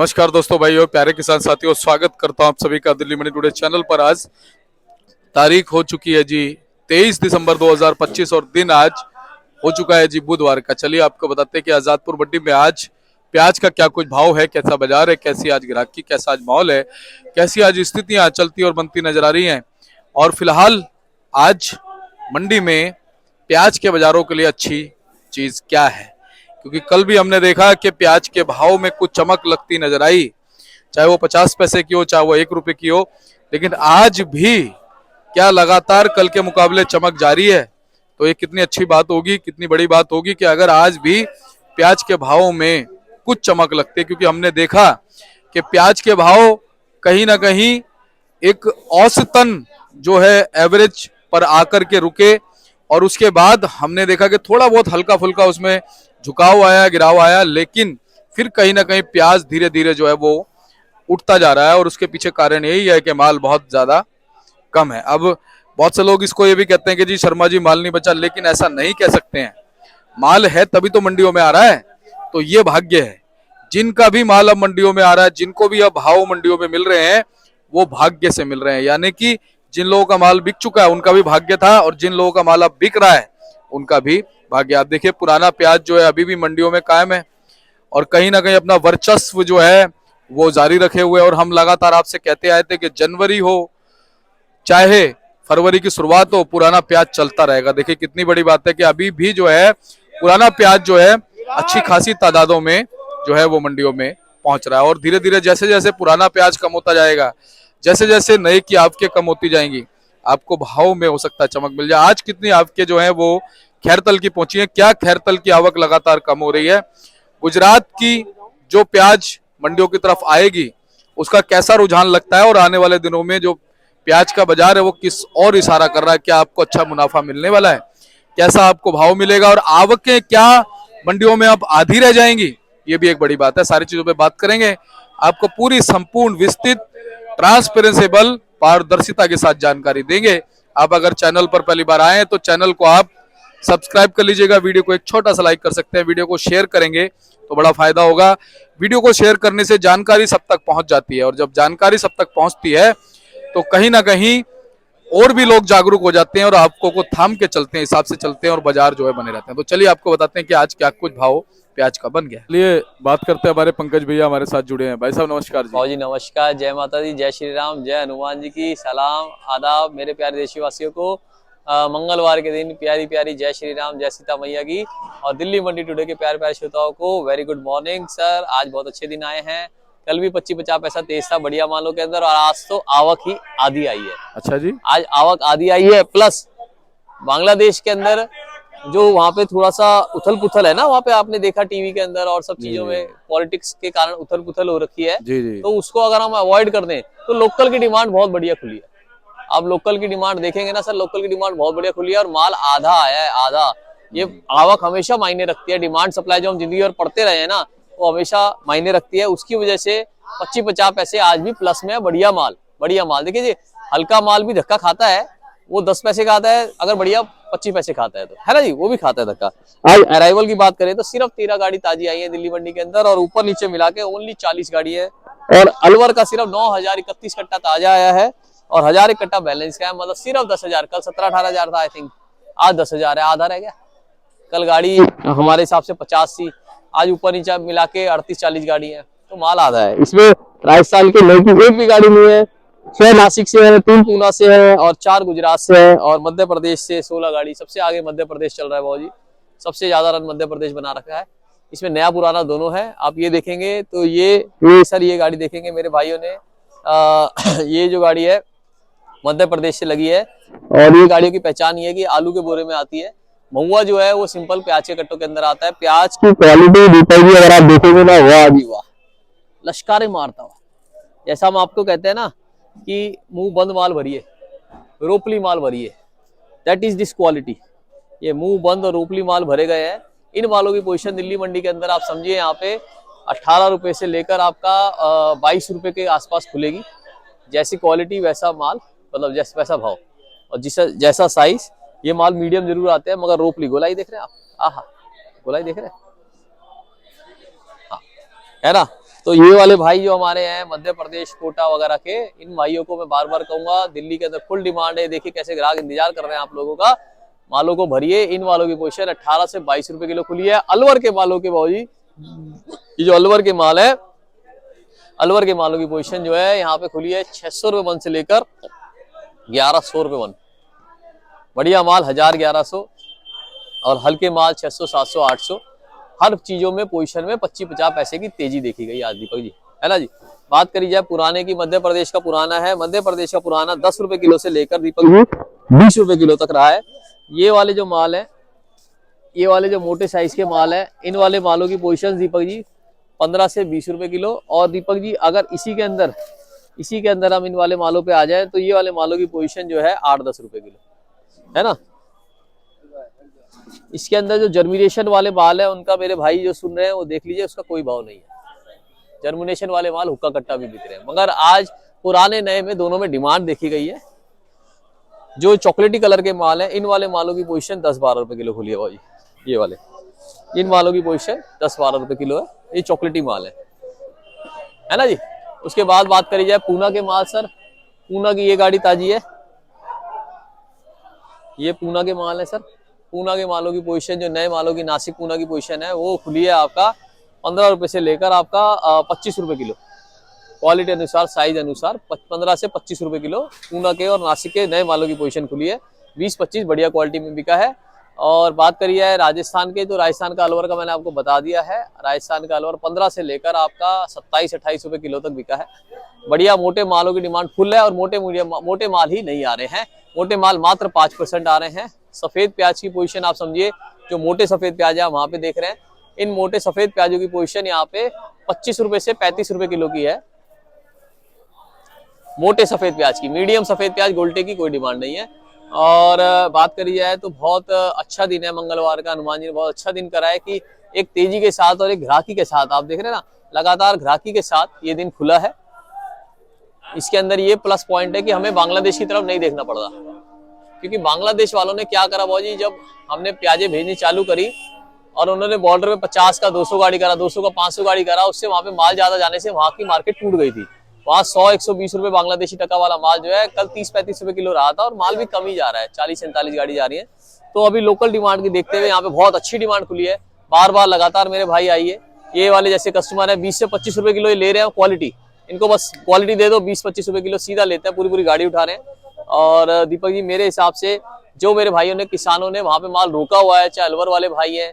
नमस्कार दोस्तों, भाइयों, प्यारे किसान साथियों, स्वागत करता हूं आप सभी का दिल्ली मंडी टुडे चैनल पर। आज तारीख हो चुकी है जी 23 दिसंबर 2025 और दिन आज हो चुका है जी बुधवार का। चलिए आपको बताते हैं कि आजादपुर मंडी में आज प्याज का क्या कुछ भाव है, कैसा बाजार है, कैसी आज ग्राहकी, कैसा आज माहौल है, कैसी आज स्थितियां चलती और बनती नजर आ रही हैं। और फिलहाल आज मंडी में प्याज के बाजारों के लिए अच्छी चीज क्या है, क्योंकि कल भी हमने देखा कि प्याज के भाव में कुछ चमक लगती नजर आई, चाहे वो 50 पैसे की हो, चाहे वो 1 रुपए की हो। लेकिन आज भी क्या लगातार कल के मुकाबले चमक जारी है, तो ये कितनी अच्छी बात होगी, कितनी बड़ी बात होगी कि अगर आज भी प्याज के भाव में कुछ चमक लगती है। क्योंकि हमने देखा कि प्याज के भाव कहीं ना कहीं एक औसतन जो है एवरेज पर आकर के रुके, और उसके बाद हमने देखा कि थोड़ा बहुत हल्का फुल्का उसमें झुकाव आया, गिराव आया, लेकिन फिर कहीं ना कहीं प्याज धीरे धीरे जो है वो उठता जा रहा है। और उसके पीछे कारण यही है कि माल बहुत ज्यादा कम है। अब बहुत से लोग इसको ये भी कहते हैं कि जी शर्मा जी माल नहीं बचा, लेकिन ऐसा नहीं कह सकते हैं। माल है तभी तो मंडियों में आ रहा है, तो ये भाग्य है। जिनका भी माल अब मंडियों में आ रहा है, जिनको भी अब भाव मंडियों में मिल रहे हैं, वो भाग्य से मिल रहे हैं। यानी कि जिन लोगों का माल बिक चुका है उनका भी भाग्य था, और जिन लोगों का माल अब बिक रहा है उनका भी भाग्य। आप देखिए पुराना प्याज जो है अभी भी मंडियों में कायम है, और कहीं ना कहीं अपना वर्चस्व जो है वो जारी रखे हुए। और हम लगातार आपसे कहते आए थे कि जनवरी हो चाहे फरवरी की शुरुआत हो, पुराना प्याज चलता रहेगा। देखिए कितनी बड़ी बात है कि अभी भी जो है पुराना प्याज जो है अच्छी खासी तादादों में जो है वो मंडियों में पहुंच रहा है। और धीरे धीरे जैसे जैसे पुराना प्याज कम होता जाएगा, जैसे जैसे नए की आवकें कम होती जाएंगी, आपको भाव में हो सकता है चमक मिल जाए। आज कितनी आवकें जो है वो खैरतल की पहुंची है, क्या खैरतल की आवक लगातार कम हो रही है। गुजरात की जो प्याज मंडियों की तरफ आएगी उसका कैसा रुझान लगता है, और आने वाले दिनों में जो प्याज का बाजार है वो किस और इशारा कर रहा है। क्या आपको अच्छा मुनाफा मिलने वाला है, कैसा आपको भाव मिलेगा, और आवकें क्या मंडियों में अब आधी रह जाएंगी, ये भी एक बड़ी बात है। सारी चीजों पे बात करेंगे, आपको पूरी संपूर्ण विस्तृत ट्रांसपेरेंसेबल पारदर्शिता के साथ जानकारी देंगे। आप अगर चैनल पर पहली बार आए हैं तो चैनल को आप सब्सक्राइब कर लीजिएगा, वीडियो को एक छोटा सा लाइक कर सकते हैं, वीडियो को शेयर करेंगे तो बड़ा फायदा होगा। वीडियो को शेयर करने से जानकारी सब तक पहुंच जाती है, और जब जानकारी सब तक पहुंचती है तो कहीं ना कहीं और भी लोग जागरूक हो जाते हैं, और आपको को थाम के चलते हैं, हिसाब से चलते हैं, और बाजार जो है बने रहते हैं। तो चलिए आपको बताते हैं कि आज क्या कुछ भाव प्याज का बन गया। चलिए बात करते हैं, हमारे पंकज भैया हमारे साथ जुड़े हैं। भाई साहब नमस्कार जी। जी नमस्कार, जय माता दी, जय श्री राम, जय हनुमान जी की सलाम आदाब मेरे प्यारे देशवासियों को। मंगलवार के दिन प्यारी प्यारी जय श्री राम, जय सीता मैया की, और दिल्ली मंडी टुडे के प्यारे प्यारे श्रोताओं को वेरी गुड मॉर्निंग सर। आज बहुत अच्छे दिन आए हैं, कल भी 25-50 पैसा तेज था बढ़िया मालों के अंदर, और आज तो आवक ही आधी आई है। अच्छा जी, आज आवक आधी आई है, प्लस बांग्लादेश के अंदर जो वहाँ पे थोड़ा सा उथल पुथल है ना, वहाँ पे आपने देखा टीवी के अंदर और सब चीजों में पॉलिटिक्स के कारण उथल पुथल हो रखी है जी। तो उसको अगर हम अवॉइड कर दें तो लोकल की डिमांड बहुत बढ़िया खुली है। आप लोकल की डिमांड देखेंगे ना सर, लोकल की डिमांड बहुत बढ़िया खुली है, और माल आधा आया है, आधा। ये आवक हमेशा मायने रखती है, डिमांड सप्लाई जो हम जिंदगी भर पढ़ते रहे हैं ना, वो हमेशा मायने रखती है। उसकी वजह से 25-50 पैसे आज भी प्लस में है। बढ़िया माल, बढ़िया माल। देखिए जी, हल्का माल भी धक्का खाता है, वो 10 पैसे का आता है, अगर बढ़िया 25 पैसे खाता है तो, है ना जी, वो भी खाता है धक्का। आज अराइवल की बात करें तो सिर्फ 13 गाड़ी ताजी आई है दिल्ली मंडी के अंदर, और ऊपर नीचे मिला के ओनली 40 गाड़ी है। और अलवर का सिर्फ 9,031 कट्टा ताजा आया है, और 1001 कट्टा बैलेंस का है, मतलब सिर्फ 10,000। कल 17-18 हजार था आई थिंक, आज 10,000 है, आधा रह गया। कल गाड़ी हमारे हिसाब से 50 थी, आज ऊपर नीचे मिला के 38-40 गाड़ी है, तो माल आधा है। इसमें राजस्थान के नई की एक भी गाड़ी नहीं है। 6 नासिक से है, 3 पूना से है, और 4 गुजरात से है, और मध्य प्रदेश से 16 गाड़ी। सबसे आगे मध्य प्रदेश चल रहा है भाजी, सबसे ज्यादा रन मध्य प्रदेश बना रखा है। इसमें नया पुराना दोनों है। आप ये देखेंगे तो ये सर ये गाड़ी देखेंगे मेरे भाइयों ने, ये जो गाड़ी है मध्य प्रदेश से लगी है, और ये गाड़ियों की पहचान ये है कि आलू के बोरे में आती है। महुआ जो है वो सिंपल प्याज के कट्टों के अंदर आता है। प्याज की क्वालिटी डिटेल भी अगर आप देखेंगे ना, वाह जी वाह, लश्कारे मारता हुआ। जैसा हम आपको कहते हैं ना कि मुंह बंद माल भरिए, रोपली माल भरिए, दैट इज दिस क्वालिटी। ये मुंह बंद और रोपली माल भरे गए हैं। इन मालों की पोजीशन दिल्ली मंडी के अंदर आप समझिए यहाँ पे 18 रुपए से लेकर आपका 22 रुपए के आसपास खुलेगी। जैसी क्वालिटी वैसा माल, मतलब जैसा वैसा भाव, और जैसा साइज। ये माल मीडियम जरूर आते हैं, मगर रोपली गोलाई देख रहे हैं आप, आहा गोलाई देख रहे हैं, हाँ है ना। तो ये वाले भाई जो हमारे हैं मध्य प्रदेश कोटा वगैरह के, इन भाइयों को मैं बार बार कहूंगा, दिल्ली के अंदर फुल डिमांड है। देखिए कैसे ग्राहक इंतजार कर रहे हैं आप लोगों का, मालों को भरिए। इन वालों की पोजीशन 18 से 22 रुपए किलो खुली है। अलवर के मालों के भाजी, ये जो अलवर के माल है, अलवर के मालों की पोजीशन जो है यहाँ पे खुली है 600 रुपए मन से लेकर 1100 रुपए मन। बढ़िया माल 1000, 1100, और हल्के माल 600, 700, 800। हर चीजों में पोजीशन में 25-50 पैसे की तेजी देखी गई आज दीपक जी, है ना जी। बात करी जाए पुराने की, मध्य प्रदेश का पुराना है। मध्य प्रदेश का पुराना 10 रुपए किलो से लेकर दीपक जी 20 रुपए किलो तक रहा है। ये वाले जो माल है, ये वाले जो मोटे साइज के माल है, इन वाले मालों की पोजीशन दीपक जी 15 से 20 रुपए किलो। और दीपक जी अगर इसी के अंदर हम इन वाले मालों पे आ जाए तो ये वाले मालों की पोजीशन जो है 8-10 रुपए किलो, है ना। इसके अंदर जो जर्मिनेशन वाले माल है उनका मेरे भाई जो सुन रहे हैं वो देख लीजिए, उसका कोई भाव नहीं है। जर्मिनेशन वाले माल हुक्का कट्टा भी बिक रहे हैं, मगर आज पुराने नए में दोनों में डिमांड देखी गई है। जो चॉकलेटी कलर के माल है, इन वाले मालों की पोजीशन 10-12 रुपए किलो खुली है भाई। ये वाले इन मालों की पोजीशन 10-12 रुपए किलो है। ये चॉकलेटी माल है ना जी। उसके बाद बात करी जाए पूना के माल, सर पूना की ये गाड़ी ताजी है, ये पूना के माल है सर। पूना के मालों की पोजीशन, जो नए मालों की नासिक पूना की पोजीशन है, वो खुली है आपका 15 रुपए से लेकर आपका 25 रुपए किलो। क्वालिटी अनुसार, साइज अनुसार 15 से 25 रुपए किलो पूना के और नासिक के नए मालों की पोजीशन खुली है। 20-25 बढ़िया क्वालिटी में बिका है। और बात करी जाए राजस्थान के, तो राजस्थान का अलवर का मैंने आपको बता दिया है। राजस्थान का अलवर 15 से लेकर आपका 27-28 रुपए किलो तक बिका है। बढ़िया मोटे मालों की डिमांड फुल है। और मोटे माल ही नहीं आ रहे हैं, मोटे माल मात्र 5% आ रहे हैं। सफेद प्याज की पोजीशन आप समझिए, जो मोटे सफेद प्याज है वहां पे देख रहे हैं, इन मोटे सफेद प्याजों की पोजीशन यहाँ पे 25 रुपए से 35 रुपए किलो की है। मोटे सफेद प्याज की, मीडियम सफेद प्याज गोल्टे की कोई डिमांड नहीं है। और बात करी जाए तो बहुत अच्छा दिन है मंगलवार का। हनुमान जी ने बहुत अच्छा दिन करा है कि एक तेजी के साथ और एक ग्राहकी के साथ, आप देख रहे हैं ना, लगातार ग्राहकी के साथ ये दिन खुला है। इसके अंदर ये प्लस पॉइंट है कि हमें बांग्लादेश की तरफ नहीं देखना पड़ रहा, क्योंकि बांग्लादेश वालों ने क्या करा भाजी, जब हमने प्याजे भेजनी चालू करी और उन्होंने बॉर्डर पे 50 का 200 गाड़ी करा, 200 का 500 गाड़ी करा, उससे वहां पे माल ज्यादा जाने से वहां की मार्केट टूट गई थी। वहां 100-120 रुपए बांग्लादेशी टका वाला माल जो है कल 30-35 रुपए किलो रहा था, और माल भी कम ही जा रहा है, 40-47 गाड़ी जा रही है। तो अभी लोकल डिमांड की देखते हुए यहाँ पे बहुत अच्छी डिमांड खुली है। बार बार लगातार मेरे भाई आइए। ये वाले जैसे कस्टमर है 20 से 25 रुपए किलो ये ले रहे हैं क्वालिटी, इनको बस क्वालिटी दे दो, 20-25 रुपए किलो सीधा लेते हैं, पूरी गाड़ी उठा रहे हैं। और दीपक जी मेरे हिसाब से जो मेरे भाइयों ने, किसानों ने वहां पे माल रोका हुआ है, चाहे अलवर वाले भाई हैं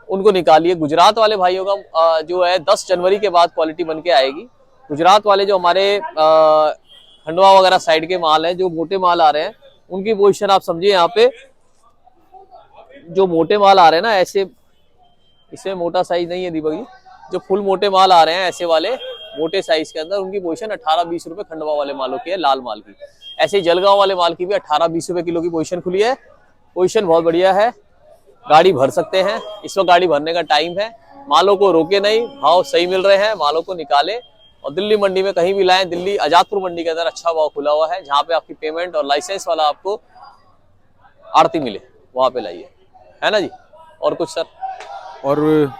उनको निकालिए। गुजरात वाले भाइयों का जो है 10 जनवरी के बाद क्वालिटी बन के आएगी। गुजरात वाले जो हमारे खंडवा वगैरह साइड के माल है, जो मोटे माल आ रहे हैं, उनकी पोजीशन आप समझिए। यहाँ पे जो मोटे माल आ रहे हैं ना, ऐसे इसमें मोटा साइज नहीं है दीपक जी, जो फुल मोटे माल आ रहे हैं ऐसे वाले मोटे साइज के अंदर, उनकी पोजीशन 18-20 रुपए खंडवा वाले मालों की है, लाल माल की। ऐसे जलगांव वाले माल की भी 18-20 रुपए किलो की पोजीशन खुली है। पोजीशन बहुत बढ़िया है, गाड़ी भर सकते हैं। इस वक्त गाड़ी भरने का टाइम है। मालों को रोके नहीं, भाव सही मिल रहे हैं, मालों को निकाले और दिल्ली मंडी में कहीं भी लाएं। दिल्ली आजादपुर मंडी के अंदर अच्छा भाव खुला हुआ है, जहां पे आपकी पेमेंट और लाइसेंस वाला आपको आड़ती मिले, वहां पे लाइए, है ना जी। और कुछ सर? और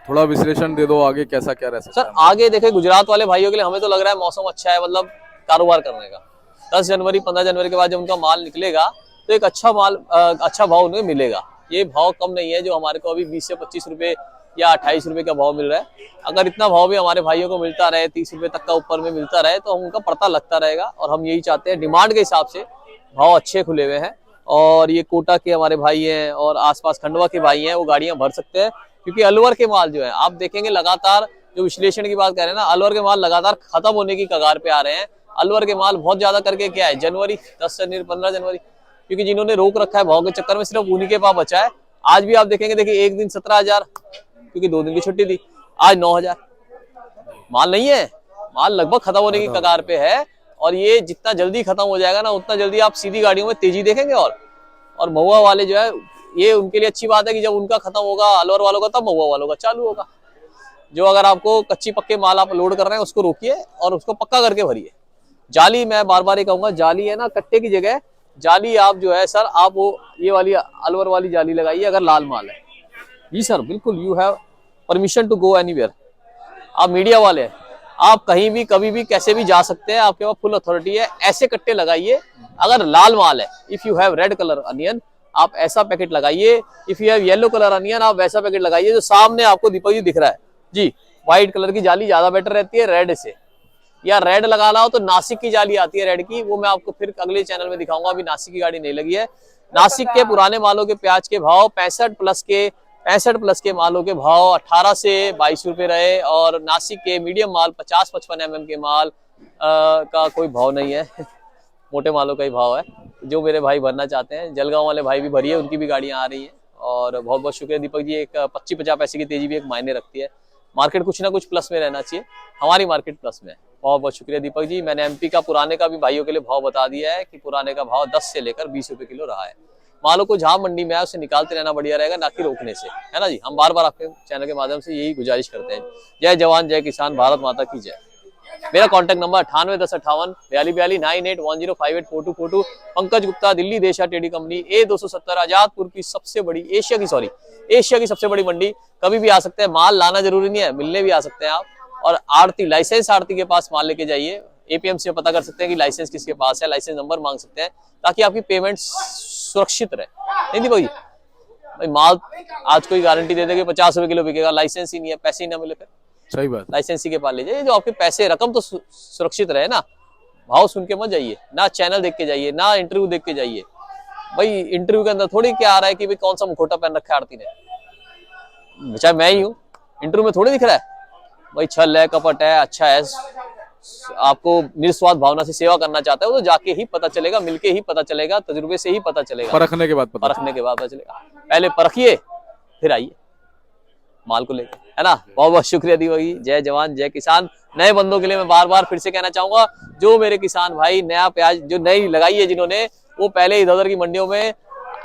थोड़ा विश्लेषण दे दो आगे कैसा क्या रह सकता सर आगे देखे गुजरात वाले भाइयों के लिए हमें तो लग रहा है मौसम अच्छा है, मतलब कारोबार करने का। 10 जनवरी 15 जनवरी के बाद जब उनका माल निकलेगा तो एक अच्छा माल, अच्छा भाव उन्हें मिलेगा। ये भाव कम नहीं है जो हमारे को अभी 20 से 25 रुपए या 28 रुपए का भाव मिल रहा है। अगर इतना भाव भी हमारे भाइयों को मिलता रहे, 30 रुपए तक का ऊपर में मिलता रहे, तो हम उनका पड़ता लगता रहेगा। और हम यही चाहते हैं, डिमांड के हिसाब से भाव अच्छे खुले हुए हैं। और ये कोटा के हमारे भाई हैं और आसपास खंडवा के भाई हैं, वो गाड़ियां भर सकते हैं, क्योंकि अलवर के माल जो है आप देखेंगे लगातार, जो विश्लेषण की बात कर रहे हैं ना, अलवर के माल लगातार खत्म होने की कगार पे आ रहे हैं। अलवर के माल बहुत ज्यादा करके क्या है, जनवरी 10 जनवरी 15 जनवरी, क्योंकि जिन्होंने रोक रखा है भाव के चक्कर में, सिर्फ उन्हीं के पास बचा है। आज भी आप देखेंगे, देखिए एक दिन 17,000, क्योंकि 2 दिन की छुट्टी थी, आज 9,000। माल नहीं है, माल लगभग खत्म होने की कगार पे है। और ये जितना जल्दी खत्म हो जाएगा ना, उतना जल्दी आप सीधी गाड़ियों में तेजी देखेंगे। और महुआ वाले जो है, ये उनके लिए अच्छी बात है कि जब उनका खत्म होगा अलवर वालों का, तब महुआ वालों का चालू होगा। जो अगर आपको कच्ची पक्के माल आप लोड कर रहे हैं, उसको रोकिए और उसको पक्का करके भरिए। जाली, मैं बार बार ये कहूंगा, जाली है ना, कट्टे की जगह जाली आप जो है सर, आप वो ये वाली अलवर वाली जाली लगाइए अगर लाल माल है। जी सर, बिल्कुल, you have permission to go anywhere. आप मीडिया वाले हैं, आप कहीं भी कभी भी कैसे भी जा सकते हैं, आपके पास फुल अथॉरिटी है। ऐसे कट्टे लगाइए। अगर लाल माल है, if you have read colour onion, आप ऐसा पैकेट लगाइए। If you have yellow colour onion, आप वैसा पैकेट लगाइए जो सामने आपको दीपक जी दिख रहा है जी। व्हाइट कलर की जाली ज्यादा बेटर रहती है रेड से, या रेड लगाना हो तो नासिक की जाली आती है रेड की, वो मैं आपको फिर अगले चैनल में दिखाऊंगा। अभी नासिक की गाड़ी नहीं लगी है। नासिक के पुराने मालों के प्याज के भाव 65 प्लस के मालों के भाव 18 से 22 रुपए रहे, और नासिक के मीडियम माल 50-55 के माल का कोई भाव नहीं है। मोटे मालों का ही भाव है। जो मेरे भाई भरना चाहते हैं, जलगांव वाले भाई भी भरिए, उनकी भी गाड़ियां आ रही हैं। और बहुत बहुत शुक्रिया दीपक जी। एक 25-50 पैसे की तेजी भी एक मायने रखती है। मार्केट कुछ ना कुछ प्लस में रहना चाहिए, हमारी मार्केट प्लस में है। बहुत बहुत शुक्रिया दीपक जी। मैंने एमपी का पुराने का भी भाइयों के लिए भाव बता दिया है कि पुराने का भाव 10 से लेकर 20 रुपए किलो रहा है। मालों को जहां मंडी में आए उसे निकालते रहना बढ़िया रहेगा, ना कि रोकने से, है ना जी। हम बार बार आपके चैनल के माध्यम से यही गुजारिश करते हैं। जय जवान जय किसान, भारत माता की जय। मेरा कॉन्टैक्ट नंबर 981058 92 पंकज गुप्ता, दिल्ली देशा टेडी कंपनी, A270, आजादपुर की सबसे बड़ी एशिया की सबसे बड़ी मंडी। कभी भी आ सकते हैं, माल लाना जरूरी नहीं है, मिलने भी आ सकते हैं आप। और आड़ती, लाइसेंस आड़ती के पास माल लेके जाइए। एपीएमसी में पता कर सकते हैं कि लाइसेंस किसके पास है, लाइसेंस नंबर मांग सकते हैं, ताकि आपकी पेमेंट सुरक्षित रहे। नहीं दीपक जी, भाई माल आज कोई गारंटी दे देगा 50 रुपए किलो बिकेगा, लाइसेंस ही नहीं है, पैसे ही ना मिले, फिर सही बात। लाइसेंस के पास ले जाइए, जो आपके पैसे रकम तो सुरक्षित रहे ना। भाव सुन के मत जाइए, ना चैनल देख के जाइए, ना इंटरव्यू देख के जाइए। भाई इंटरव्यू के अंदर थोड़ी क्या आ रहा है कि भाई कौन सा मुखोटा पहन रखा है आरती ने, चाहे मैं ही हूँ, इंटरव्यू में थोड़ी दिख रहा है भाई छल है, कपट है, अच्छा है, आपको निस्वार्थ भावना से सेवा करना चाहता है, वो तो जाके ही पता चलेगा, मिलके ही पता चलेगा, तजुर्बे से ही पता चलेगा, परखने के बाद पता चलेगा। पहले परखिए फिर आइए माल को लेकर, है ना। बहुत बहुत शुक्रिया दीपक जी। जय जवान जय किसान। नए बंदों के लिए मैं बार बार फिर से कहना चाहूंगा, जो मेरे किसान भाई नया प्याज जो नई लगाई है जिन्होंने, वो पहले इधर उधर की मंडियों में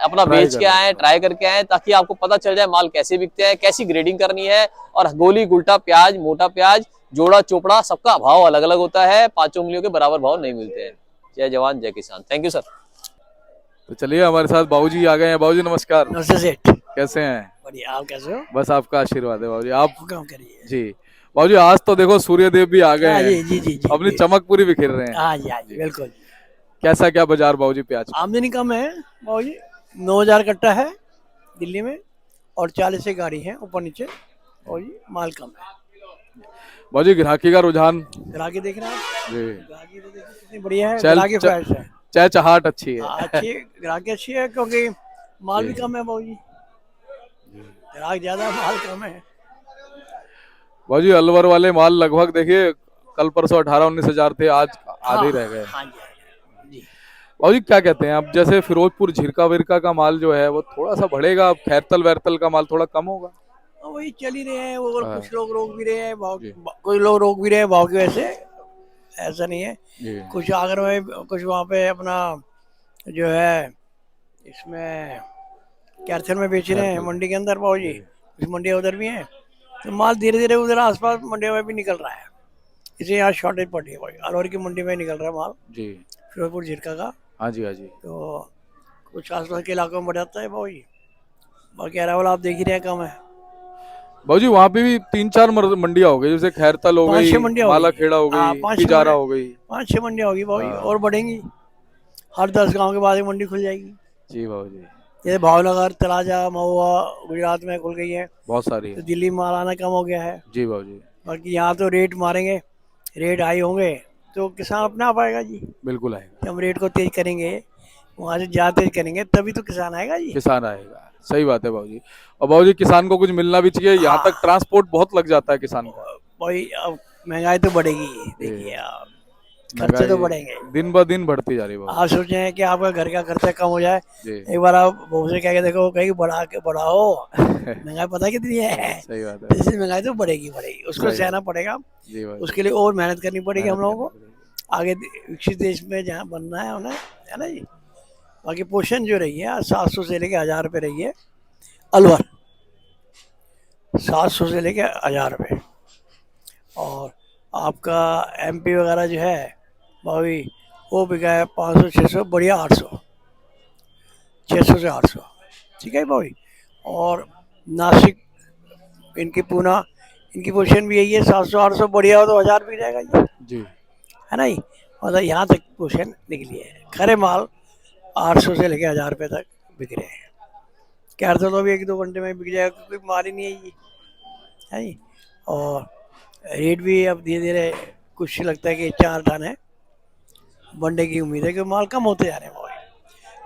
अपना बेच के आए, ट्राई करके आए, ताकि आपको पता चल जाए माल कैसे बिकते हैं, कैसी ग्रेडिंग करनी है। और गोली गुल्टा प्याज, मोटा प्याज, जोड़ा चोपड़ा, सबका भाव अलग अलग होता है। 5 उंगलियों के बराबर भाव नहीं मिलते हैं। जय जवान जय किसान। Thank you sir. तो चलिए, हमारे साथ बाबूजी आ गए हैं। बाबूजी नमस्कार। नमस्ते सेठ। कैसे हैं? बढ़िया, आप कैसे हो? बस आपका आशीर्वाद है बाबूजी। आप काम करिए जी बाबूजी, आज तो देखो सूर्य देव भी आ गए हाँ हैं, जी जी जी जी अपनी जी। चमक पूरी बिखेर रहे हैं। हाँ जी बिल्कुल। कैसा क्या बाजार बाबूजी प्याज का? आमदनी कम है बाबू जी, 9,000 कट्टा है दिल्ली में, और 40 से गाड़ी है ऊपर नीचे, और जी माल कम है। बाबूजी ग्राहकी का रुझान? ग्राहकी देख रहे हैं आप? जी, ग्राहकी तो देखिए कितनी बढ़िया है, चल- ग्राहकी चल- ख्वाहिश है। चहचहाट अच्छी है। हाँ, अच्छी ग्राहकी अच्छी है, क्योंकि माल भी कम है बाबू जी, ग्राहक ज्यादा माल कम है। बाबूजी अलवर वाले माल लगभग देखिए कल परसों 18-19 हजार थे, आज आधे ही रह गए। हाँ जी जी। बाबूजी क्या कहते हैं आप, जैसे फिरोजपुर झिरका विरका का माल जो है वो थोड़ा सा बढ़ेगा, खैरतल वैरतल का माल थोड़ा कम होगा? वही चल ही रहे हैं वो, हाँ। कुछ लोग रोक भी रहे हैं भाव, जी। कुछ लोग रोक भी रहे हैं भाव की वजह से, ऐसा नहीं है। जी कुछ आगरा में, कुछ वहाँ पे अपना जो है इसमें कैरथल में बेच रहे हैं, मंडी के अंदर भाव जी, कुछ मंडियाँ उधर भी हैं, तो माल धीरे धीरे उधर आसपास मंडियों में भी निकल रहा है, इसलिए यहाँ शॉर्टेज पड़ी है भाई। अलवर की मंडी में निकल रहा है माल, जी। फिरोजपुर झिरका का, हाँ जी, हाँ जी। तो कुछ आसपास के इलाकों में बढ़ जाता है भाव जी। बाकी अरावल आप देख ही रहे हैं कम है। बाबूजी वहाँ पे भी 3-4 मंडियाँ हो गई, जैसे खैरतल हो 5-6 गई, मंडियाँ हो माला गई। खेड़ा हो हाँ, गई, 5-6 पिजारा हो गई। 5-6 मंडियाँ होगी भाई, हाँ। और बढ़ेंगी। हर 10 गांव के बाद एक मंडी खुल जाएगी। जी बाबूजी, जैसे भावनगर, तलाजा, महुआ गुजरात में खुल गई है, बहुत सारी तो है। दिल्ली में माल आना कम हो गया है। जी बाबूजी, बाकी यहाँ तो रेट मारेंगे, रेट हाई होंगे तो किसान अपने आप आएगा जी। बिल्कुल आएगा, हम रेट को तेज करेंगे, वहाँ से ज़्यादा तेज करेंगे, तभी तो किसान आएगा जी। किसान आएगा। सही बात है बाबूजी। और बाबूजी किसान को कुछ मिलना भी चाहिए, यहाँ तक ट्रांसपोर्ट बहुत लग जाता है किसान का। भाई अब महंगाई तो बढ़ेगी, देखिए आप, खर्चे तो बढ़ेंगे, दिन ब दिन बढ़ती जा रही है आप सोचे हैं कि आपका घर का खर्चा कम हो जाए। जी। एक बार आप बहू से कह के देखो, कहीं बढ़ा के बढ़ाओ, महंगाई पता कितनी है, सही बात है। इसलिए महंगाई तो बढ़ेगी उसको सही सहना पड़ेगा, जी बाबूजी, उसके लिए और मेहनत करनी पड़ेगी हम मेहनत लोगों को, करनी पड़ेगी। आगे विकसित देश में जहाँ बनना है उन्हें, है ना जी। बाकी पोषण जो रही है 700 से लेके 1,000 रुपये रही है अलवर, 700 से लेके 1,000 रुपये, और आपका एमपी वगैरह जो है भाई वो बिका है 500-600, बढ़िया 800, 600 से 800, ठीक है भाई। और नासिक, इनकी पूना इनकी पोजीशन भी यही है, 700-800 बढ़िया हो तो 1000 भी जाएगा ये, जी है ना जी। मतलब यहाँ तक पोजीशन निकली है, खरे माल 800 से लेके 1000 रुपये तक बिक रहे हैं। कैरथल तो भी 1-2 घंटे में बिक जाएगा, कोई माल ही नहीं है ये, है जी। और रेट भी अब धीरे धीरे कुछ लगता है कि 4 टन है, बढ़ने की उम्मीद है कि माल कम होते जा रहे हैं भाई।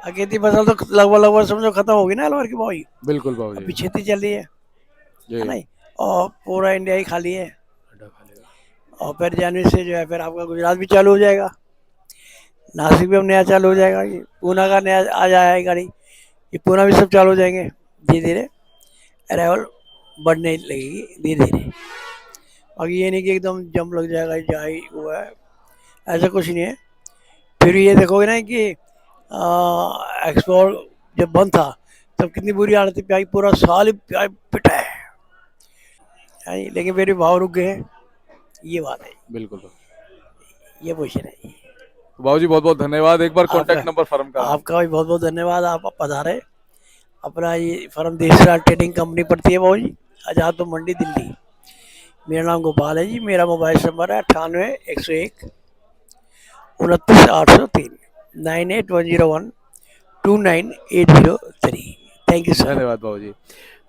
अगेती फसल तो लगभग समझो खत्म होगी ना अलवर की भाई, बिल्कुल बाबू अभी जी। खेती चल रही है जी ना जी। और पूरा इंडिया ही खाली है, और फिर जनवरी से जो है फिर आपका गुजरात भी चालू हो जाएगा, नासिक भी अब नया चालू हो जाएगा, ये पूना का नया आ जाएगा गाड़ी, ये पूना भी सब चालू हो जाएंगे धीरे धीरे, अराइवल बढ़ने लगेगी धीरे धीरे। बाकी ये नहीं कि एकदम जंप लग जाएगा जाए हुआ है, ऐसा कुछ नहीं है। फिर ये देखोगे ना कि एक्सपोर्ट जब बंद था तब कितनी बुरी हालत थी, प्याज पूरा साल ही प्याज पिटा है जी, लेकिन फिर भी भाव रुक गए हैं, ये बात है, बिल्कुल। ये पोजिशन है। तो बाबू जी बहुत बहुत धन्यवाद। एक बार आपका कॉन्टैक्ट नंबर फर्म का। आपका भी बहुत बहुत धन्यवाद, आप पधारे। अपना ये फर्म देशराज ट्रेडिंग कंपनी पड़ती है भाऊ जी, आजाद तो मंडी दिल्ली। मेरा नाम गोपाल है जी, मेरा मोबाइल नंबर है 98 101 29 803, 98 101 29 803। Thank you sir. धन्यवाद बाबू जी।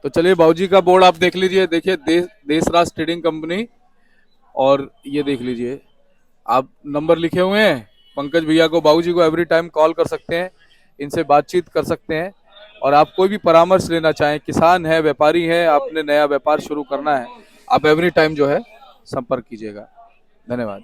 तो चलिए बाबू जी का बोर्ड आप देख लीजिए, देखिए देशराज ट्रेडिंग कंपनी, और ये देख लीजिए आप नंबर लिखे हुए हैं। पंकज भैया को, बाबू जी को एवरी टाइम कॉल कर सकते हैं, इनसे बातचीत कर सकते हैं। और आप कोई भी परामर्श लेना चाहें, किसान है, व्यापारी है, आपने नया व्यापार शुरू करना है, आप एवरी टाइम जो है संपर्क कीजिएगा। धन्यवाद।